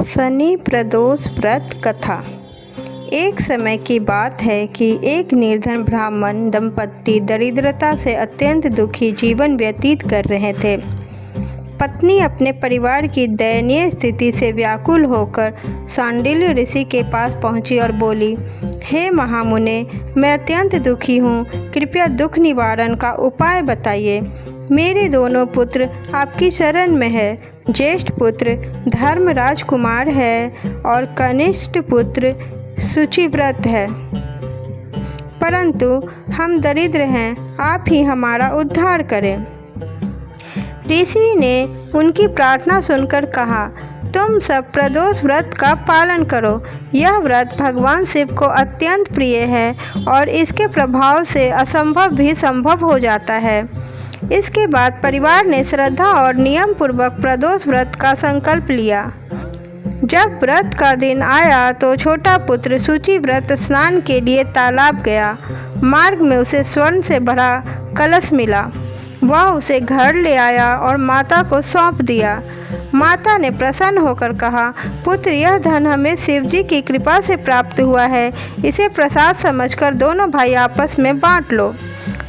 शनि प्रदोष व्रत कथा। एक समय की बात है कि एक निर्धन ब्राह्मण दंपत्ति दरिद्रता से अत्यंत दुखी जीवन व्यतीत कर रहे थे। पत्नी अपने परिवार की दयनीय स्थिति से व्याकुल होकर शांडिल्य ऋषि के पास पहुंची और बोली, हे महामुने, मैं अत्यंत दुखी हूँ, कृपया दुख निवारण का उपाय बताइए। मेरे दोनों पुत्र आपकी शरण में है। ज्येष्ठ पुत्र धर्म राजकुमार है और कनिष्ठ पुत्र शुचिव्रत है, परंतु हम दरिद्र हैं, आप ही हमारा उद्धार करें। ऋषि ने उनकी प्रार्थना सुनकर कहा, तुम सब प्रदोष व्रत का पालन करो। यह व्रत भगवान शिव को अत्यंत प्रिय है और इसके प्रभाव से असंभव भी संभव हो जाता है। इसके बाद परिवार ने श्रद्धा और नियम पूर्वक प्रदोष व्रत का संकल्प लिया। जब व्रत का दिन आया तो छोटा पुत्र शुचिव्रत स्नान के लिए तालाब गया। मार्ग में उसे स्वर्ण से भरा कलश मिला। वह उसे घर ले आया और माता को सौंप दिया। माता ने प्रसन्न होकर कहा, पुत्र, यह धन हमें शिवजी की कृपा से प्राप्त हुआ है, इसे प्रसाद समझकर दोनों भाई आपस में बांट लो।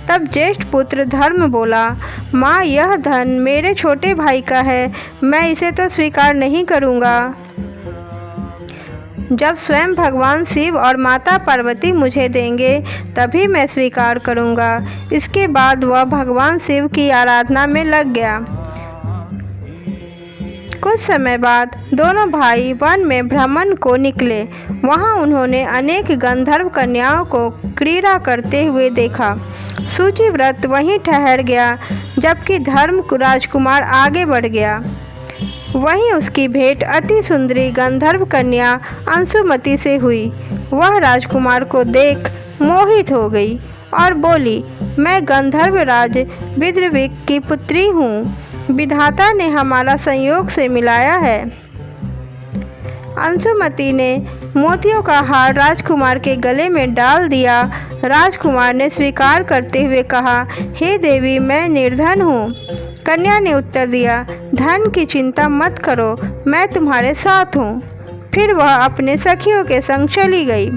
तब ज्येष्ठ पुत्र धर्म बोला, माँ, यह धन मेरे छोटे भाई का है, मैं इसे तो स्वीकार नहीं करूँगा। जब स्वयं भगवान शिव और माता पार्वती मुझे देंगे तभी मैं स्वीकार करूँगा। इसके बाद वह भगवान शिव की आराधना में लग गया। कुछ समय बाद दोनों भाई वन में भ्रमण को निकले। वहाँ उन्होंने अनेक गंधर्व कन्याओं को क्रीड़ा करते हुए देखा। शुचिव्रत वहीं ठहर गया, जबकि धर्म राजकुमार आगे बढ़ गया। वहीं उसकी भेंट अति सुंदरी गंधर्व कन्या अंशुमति से हुई। वह राजकुमार को देख मोहित हो गई और बोली, मैं गंधर्व राज विद्रविक की पुत्री हूँ, विधाता ने हमारा संयोग से मिलाया है। अंशुमति ने मोतियों का हार राजकुमार के गले में डाल दिया। राजकुमार ने स्वीकार करते हुए कहा, हे देवी, मैं निर्धन हूँ। कन्या ने उत्तर दिया, धन की चिंता मत करो, मैं तुम्हारे साथ हूँ। फिर वह अपने सखियों के संग चली गई।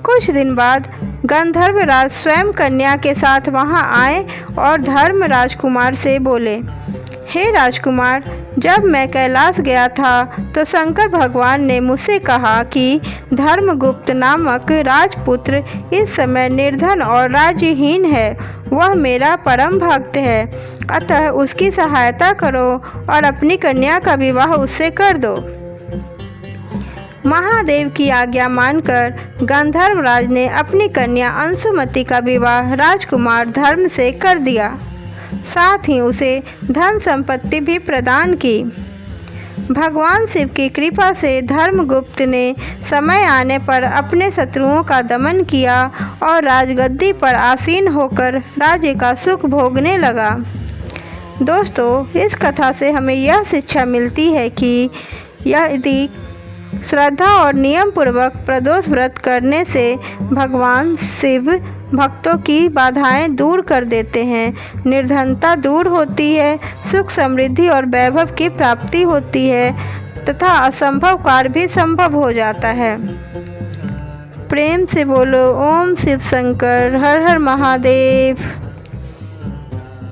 कुछ दिन बाद गंधर्व राज स्वयं कन्या के साथ वहाँ आए और धर्म राजकुमार से बोले, हे राजकुमार, जब मैं कैलाश गया था तो शंकर भगवान ने मुझसे कहा कि धर्मगुप्त नामक राजपुत्र इस समय निर्धन और राज्यहीन है। वह मेरा परम भक्त है, अतः उसकी सहायता करो और अपनी कन्या का विवाह उससे कर दो। महादेव की आज्ञा मानकर गंधर्वराज ने अपनी कन्या अंशुमति का विवाह राजकुमार धर्म से कर दिया। साथ ही उसे धन संपत्ति भी प्रदान की। भगवान शिव की कृपा से धर्मगुप्त ने समय आने पर अपने शत्रुओं का दमन किया और राजगद्दी पर आसीन होकर राज्य का सुख भोगने लगा। दोस्तों, इस कथा से हमें यह शिक्षा मिलती है कि यदि श्रद्धा और नियम पूर्वक प्रदोष व्रत करने से भगवान शिव भक्तों की बाधाएं दूर कर देते हैं, निर्धनता दूर होती है, सुख समृद्धि और वैभव की प्राप्ति होती है तथा असंभव कार्य भी संभव हो जाता है। प्रेम से बोलो ओम शिव शंकर, हर हर महादेव।